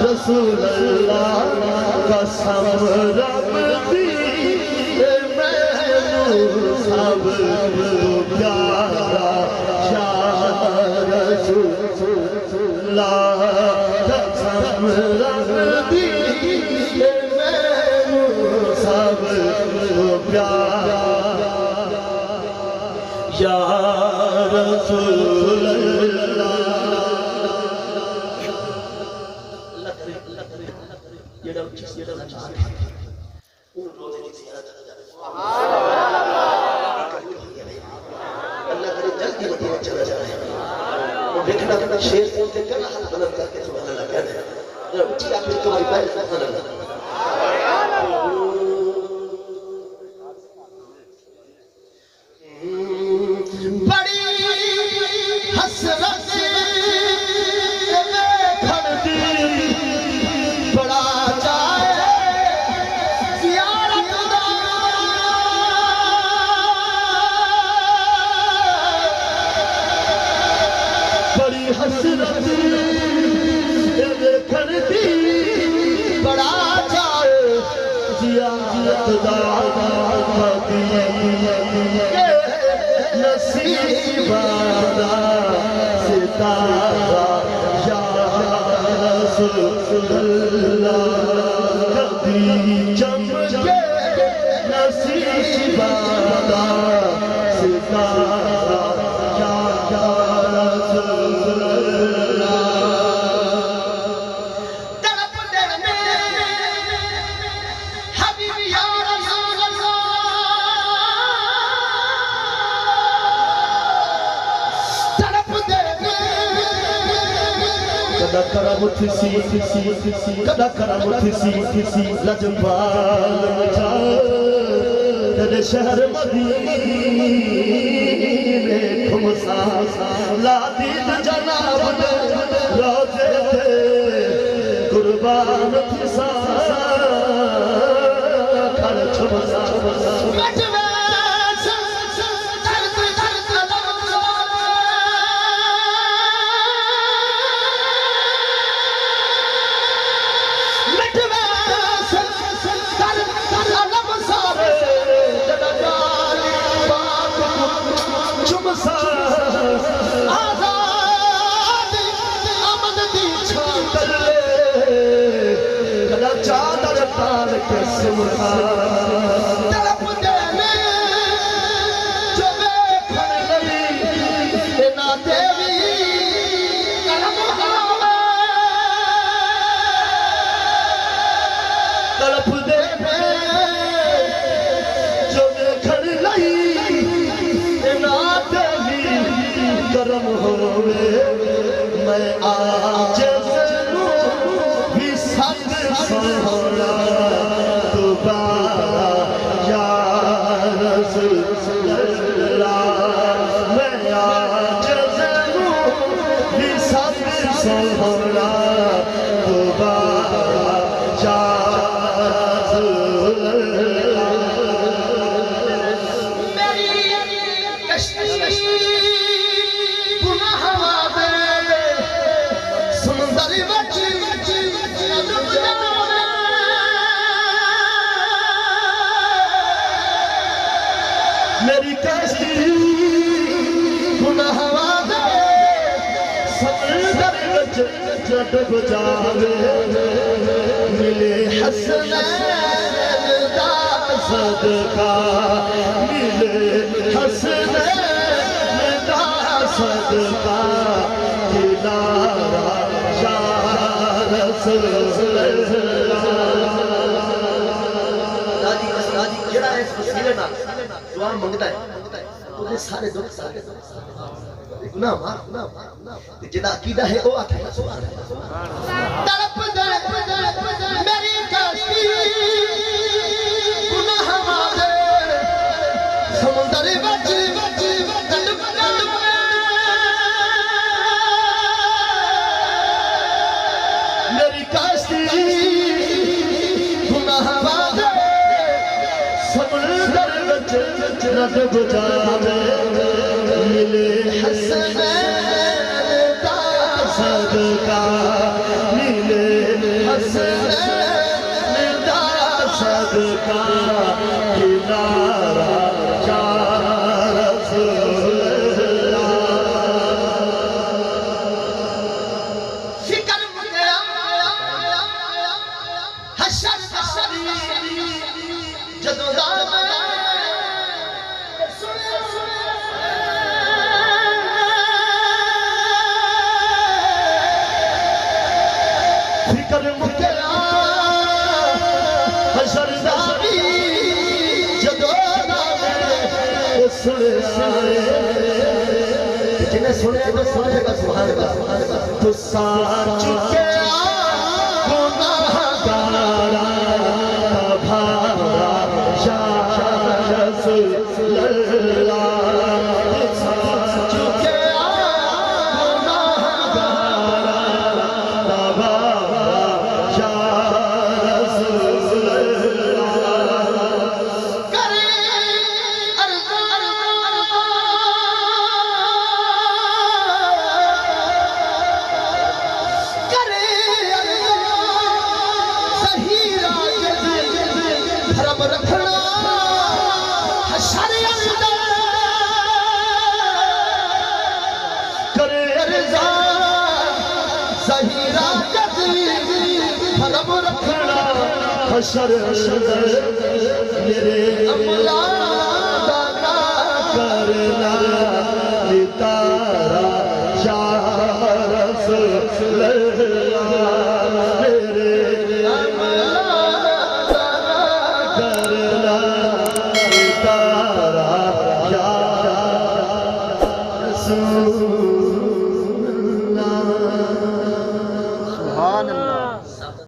रसूलुल्लाह कसम रब दी मैनू सब प्यारा या रसूलुल्लाह कसम रब दी मैनू सब प्यारा या रसूलुल्लाह। शेर बोलते करना हाथ बुलंद करके सुभान अल्लाह कहते हैं ऊंची आवाज तुम्हारी पैर सुभान अल्लाह। बड़ी हसरत से देखण दी बड़ा चाहे ज़ियारत दा बड़ी हसरत देखण दी बड़ा चाहे ज़ियारत दा नसीबादा सितारा या रसूलुल्लाह कभी चमके नसीबादा सितारा या रसूलुल्लाह। तड़पने में हबीब या रसूलुल्लाह कदा करामुथ सी लजपाल तेरे शहर मदीने खुमसा ला दीद जनाब रोजे थे कुर्बान थी सा खर छुमसा चादर तार के सिमरा तड़पने में जो देखण लई ना देवी कलम हवा तड़पने में जो देखण लई ना देवी करम होवे मैं आज सोहरा दोबारा या रसूलुल्लाह मैं आज ज़रूर भी सब सोहरा दोबारा या रसूलुल्लाह। मेरी कश्ती गुनाह वादे समुंदर विच मेरी कश्ती गुनाह वादे समुंदर विच डूब जावे मिले हसनैन दा सदका मिले हसनैन दा सदका दिलारा या रसूलुल्लाह। तेरे सारे दुख सारे गुनाह माफ ते जिदा अकीदा है ओ आखे सुभान अल्लाह तड़प मेरी कश्ती गुनाह वाले समुंदर विच तड़प मेरी कश्ती गुनाह वाले समुंदर विच डूब जावे मिले हसनैन दा सदका मिले हसनैन दा सदका किनारा जा रसूलल्लाह फिकर मुकया हशर जदों दा फिकर मुकया हशरदारी जदों जिन्हें सुने तो सुनेगा सुभान अल्लाह तो सार चुके गुनाहगारा भारा या रसूलल्लाह हशर मेरे अमला दाना करना लिता